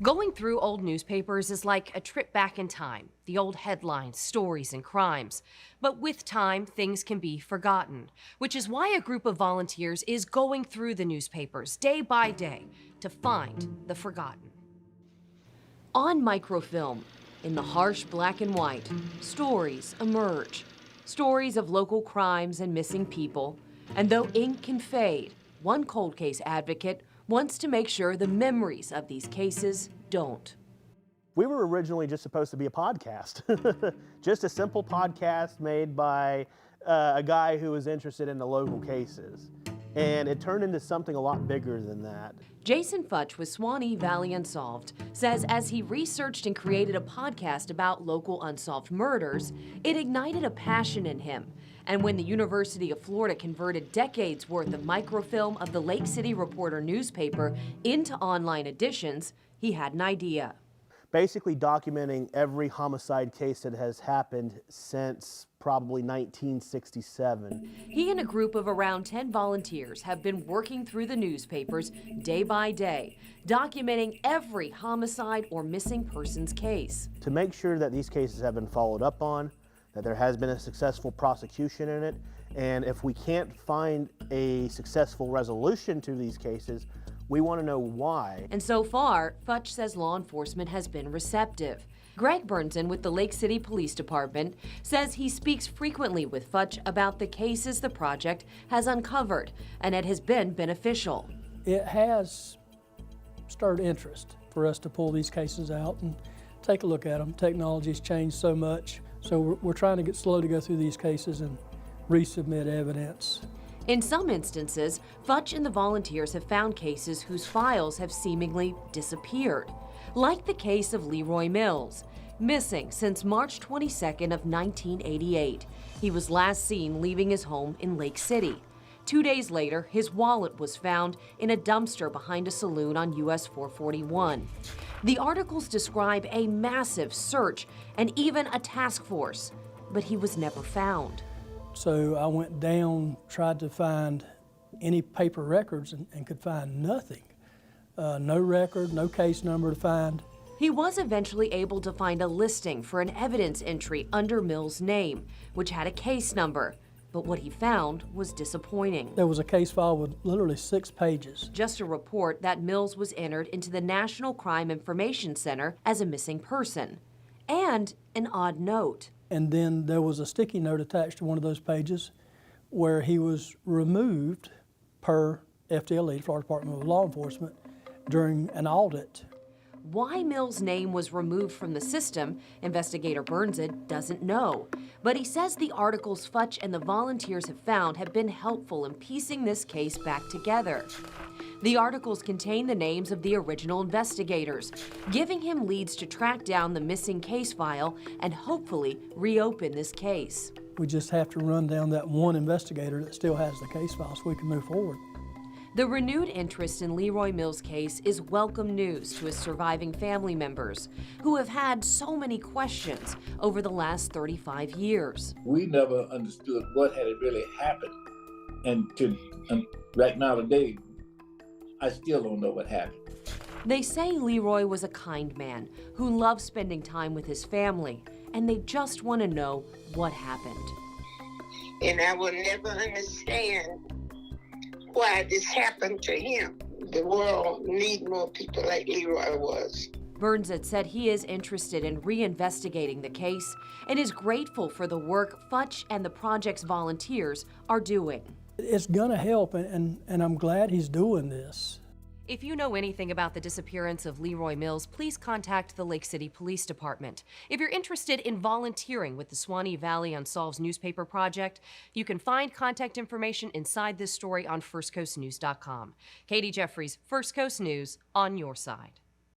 Going through old newspapers is like a trip back in time, the old headlines, stories, and crimes. But with time, things can be forgotten, which is why a group of volunteers is going through the newspapers day by day to find the forgotten. On microfilm, in the harsh black and white, stories emerge. Stories of local crimes and missing people. And though ink can fade, one cold case advocate wants to make sure the memories of these cases don't. We were originally just supposed to be a podcast, just a simple podcast made by a guy who was interested in the local cases. And it turned into something a lot bigger than that. Jason Futch with Swanee Valley Unsolved says as he researched and created a podcast about local unsolved murders, it ignited a passion in him. And when the University of Florida converted decades worth of microfilm of the Lake City Reporter newspaper into online editions, he had an idea. Basically documenting every homicide case that has happened since probably 1967. He and a group of around 10 volunteers have been working through the newspapers day by day, documenting every homicide or missing persons case. To make sure that these cases have been followed up on, that there has been a successful prosecution in it, and if we can't find a successful resolution to these cases, we want to know why. And so far, Futch says law enforcement has been receptive. Greg Burnson with the Lake City Police Department says he speaks frequently with Futch about the cases the project has uncovered, and it has been beneficial. It has stirred interest for us to pull these cases out and take a look at them. Technology's changed so much, so we're trying to get slow to go through these cases and resubmit evidence. In some instances, Futch and the volunteers have found cases whose files have seemingly disappeared, like the case of Leroy Mills, missing since March 22nd of 1988. He was last seen leaving his home in Lake City. 2 days later, his wallet was found in a dumpster behind a saloon on US 441. The articles describe a massive search and even a task force, but he was never found. So I went down, tried to find any paper records and could find nothing. No record, no case number to find. He was eventually able to find a listing for an evidence entry under Mills' name, which had a case number. But what he found was disappointing. There was a case file with literally 6 pages. Just a report that Mills was entered into the National Crime Information Center as a missing person. And an odd note. And then there was a sticky note attached to one of those pages where he was removed per FDLE, Florida Department of Law Enforcement, during an audit. Why Mills' name was removed from the system, investigator Burnson doesn't know. But he says the articles Futch and the volunteers have found have been helpful in piecing this case back together. The articles contain the names of the original investigators, giving him leads to track down the missing case file and hopefully reopen this case. We just have to run down that one investigator that still has the case file so we can move forward. The renewed interest in Leroy Mills' case is welcome news to his surviving family members, who have had so many questions over the last 35 years. We never understood what had really happened. And right now today, I still don't know what happened. They say Leroy was a kind man who loved spending time with his family, and they just want to know what happened. And I will never understand why this happened to him. The world needs more people like Leroy was. Burns had said he is interested in reinvestigating the case and is grateful for the work Futch and the project's volunteers are doing. It's gonna help, and I'm glad he's doing this. If you know anything about the disappearance of Leroy Mills, please contact the Lake City Police Department. If you're interested in volunteering with the Swanee Valley Unsolved newspaper project, you can find contact information inside this story on firstcoastnews.com. Katie Jeffries, First Coast News, on your side.